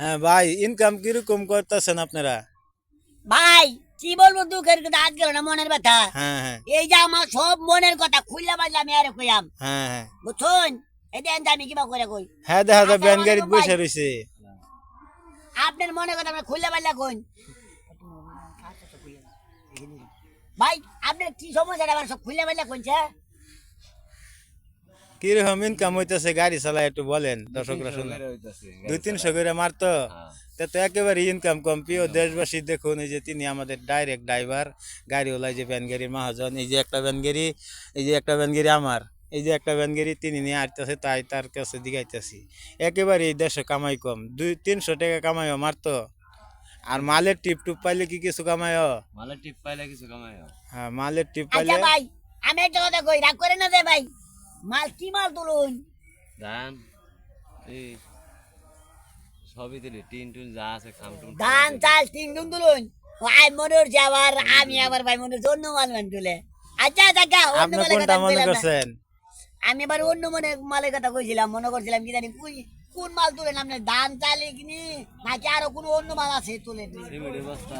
হ্যাঁ ভাই, ইনকাম কিরকম করতেছেন আপনারা? ভাই কি বলবো, দুঃখের কথা আজ গেল না মনের ব্যথা। হ্যাঁ হ্যাঁ এই যে আমার সব মনের কথা খুললা বাজলাম আরে কইয়াম, হ্যাঁ হ্যাঁ বুঝছেন? এই দেন আমি কিবা করে কই। হ্যাঁ, দেখা যায় ব্যান আসসালামু গাড়িতে আলাইকুম ভাই, বসে রয়েছে। আপনার মনের কথা আমরা খুললা বাজলা কই। ভাই আপনার কি সমস্যা আমার সব খুললা বাজলা কইছে। কিরকম ইনকাম হইতেছে গাড়ি চালায় একটু বলেন, দর্শকরা শুনে। 200-300 করে মারতো, তা তো একেবারে ইনকাম কম। প্রিয় দেশবাসী দেখুন, এই যে তিনি আমাদের ডাইরেক্ট ড্রাইভার, গাড়িওয়ালা, যে ভ্যান গাড়ির মহাজন। এই যে একটা ভ্যান গাড়ি, এই যে একটা ভ্যান গাড়ি আমার, এই যে একটা ভ্যান গাড়ি তিনি নিয়ে আসতেছে, তাই তার কাছে দিগাইতেছি। একেবারে এই দেশে কামাই কম, 200-300 টাকা কামাইও মারতো। আর মালের টিপ টুপ পাইলে কি কিছু কামাইও? মালের টিপ পাইলে কিছু কামাইও। হ্যাঁ, মালের টিপ আচ্ছা পাইলে। ভাই আমি একটা কথা কই, রাগ করে না দে ভাই, মাল কি মাল তুলুন? ধান এই সবই দিলি, টিন টুন যা আছে খামটুম ধান চাল তিন গুণ তুলুন। ভাই মনে হচ্ছে আবার আমি আবার ভাই মনে হচ্ছে অন্য মাল মান তুলে। আচ্ছা আচ্ছা অন্য আপনি মালের কোনটা কথা মনে কইলাম না। করছেন? আমি এবার অন্য মালের কথা কইছিলাম, মনে করছিলাম কি জানি কোন মাল তুলেন আপনি, ধান চালে কিনি নাকি আরো কোনো অন্য মাল আছে তুলে? সিমেন্টের বস্তা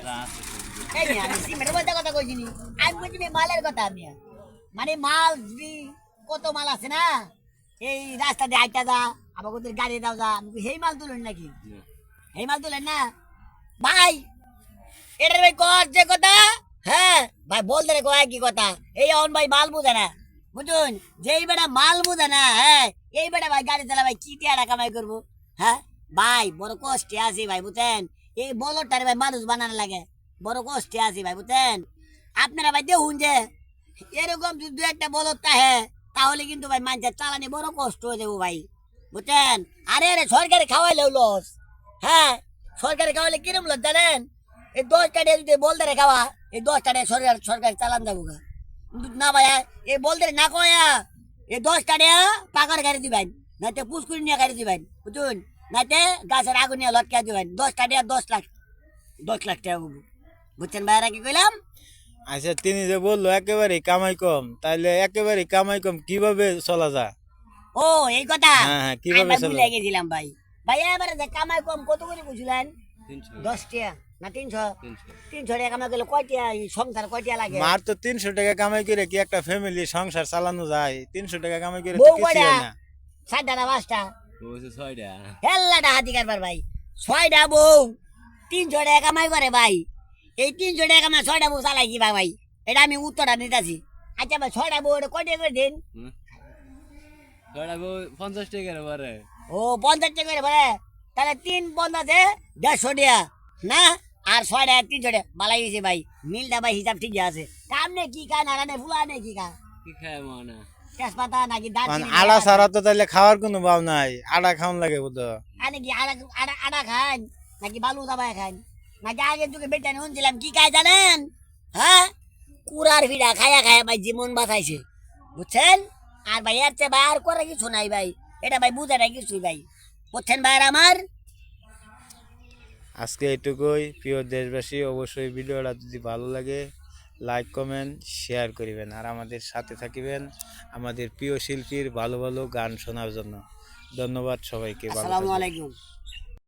যা আছে সবই। এই নিয়ে আমি সিমেন্টের বলতে কথা কইছিনি, আমি কইছি মালের কথা। আমি মানে মাল যদি কত মাল আছে না, এই রাস্তা দিয়ে আইটা যা, আবার ওদের গাড়ি দাও যা, আমি কই, সেই মাল তুলেন নাকি? না, এই মাল তুলেন না ভাই? এটার ভাই কর যে কথা, হ্যাঁ ভাই বলতে রে কয় কি কথা। এই অন ভাই মাল বুঝে না, বুঝুন? যেই বেটা মাল বুঝে না, হ্যাঁ এই বেটা ভাই গাড়ি চালা ভাই কি টিয়াটা কামাই করবো? হ্যাঁ ভাই বড় কষ্টে আছি ভাই, বুঝছেন? এই বলটারে ভাই মানুষ বানানো লাগে, বড় কষ্টে আছি ভাই, বুঝছেন? আপনারা ভাই দেখুন যে এরকম যদি দু একটা বলদ তাহে, তাহলে কিন্তু ভাই মানুষের চালানি বড় কষ্ট হয়ে যাবো ভাই, বুঝছেন? আরে আরে সরকারে খাওয়াইলেও লস। হ্যাঁ সরকারে খাওয়াইলে কিরম লস জানেন? এই 10 টাকা যদি বলতে রে খাওয়া, এই 10 টাকা সরকার চালান যাবো গা। কিন্তু না ভাই, এই বলতে না কয়া, এই 10 টাকা পাকার গাড়ি দিবেন, নাইতে পুষ্কুরি নিয়ে গাড়ি দিবেন, বুঝুন? নাইতে গাছের আগুন নিয়ে লটকা দিবেন। 10 টাকা 10 লাখ টাকা হবো। বুঝছেন ভাইরা কি কইলাম? আচ্ছা, তিনি যে বললো একেবারে কামাই কম, তাইলে একেবারে কামাই কম কিভাবে চলা যায়? ও এই কথা হ্যাঁ হ্যাঁ, আমি কিভাবে ভাই চলা ভুলে যায়? গেছিলাম ভাই। ভাই এবারে যে কামাই কম কত করে বুঝলেন? 300 10 টাকা না 300? 300 300 টাকা কামাই করলে কয়টা সংসার কয়টা লাগে? মার তো 300 টাকা কামাই করে কি একটা ফ্যামিলি সংসার চালানো যায়? 300 টাকা কামাই করে তো বউ কিছুই কয়টা? হয় না। 7টা না 5টা? বলছে 6টা। হেল্লাটা হাতি কারবার ভাই। 6টা বউ 300 টাকা কামাই করে ভাই। এই 300 টাকা কামাই 6টা বউ চালাই কি ভাই? এটা আমি উত্তরটা নিতেছি। আচ্ছা ভাই 6টা বউ এটা কয়টা করে দিন? 6টা 50 টাকার পরে। ও 50 টাকা করে ভরে, তাহলে 3 50-এ 150 টাকা না? আর 6টা 300 টাকা বালাই গেছে ভাই, মিলটা ভাই হিসাব ঠিকই আছে। সামনে কি খায় না রানে ফুলা নেই কি খা? কি খায় মনে? তেজপাতা নাকি কারণ দারচিনি? আড়া ছাড়া তো তাইলে খাওয়ার কোনো ভাব নাই, আড়া খাওয়ান লাগে বুঝো। আনে কি আড়া আড়া আড়া খান নাকি বালু দাবায় খান নাকি আগের যুগে বেটা শুনছিলাম কি খায় জানেন? হ্যাঁ কুড়ার ভিড়া খায়া খায়া ভাই জীবন বাঁচাইছে, বুঝছেন? আর ভাই এর চেয়ে ভাই আর করে কিছু নাই ভাই, এটা ভাই বুঝে নাই কিছুই ভাই, বুঝছেন ভাই আমার? আজকে এইটুকুই। প্রিয় দেশবাসী, অবশ্যই ভিডিওটা যদি ভালো লাগে লাইক কমেন্ট শেয়ার করিবেন, আর আমাদের সাথে থাকিবেন আমাদের প্রিয় শিল্পীর ভালো ভালো গান শোনার জন্য। ধন্যবাদ সবাইকে, ভালো আসসালামু থাকবেন। আলাইকুম।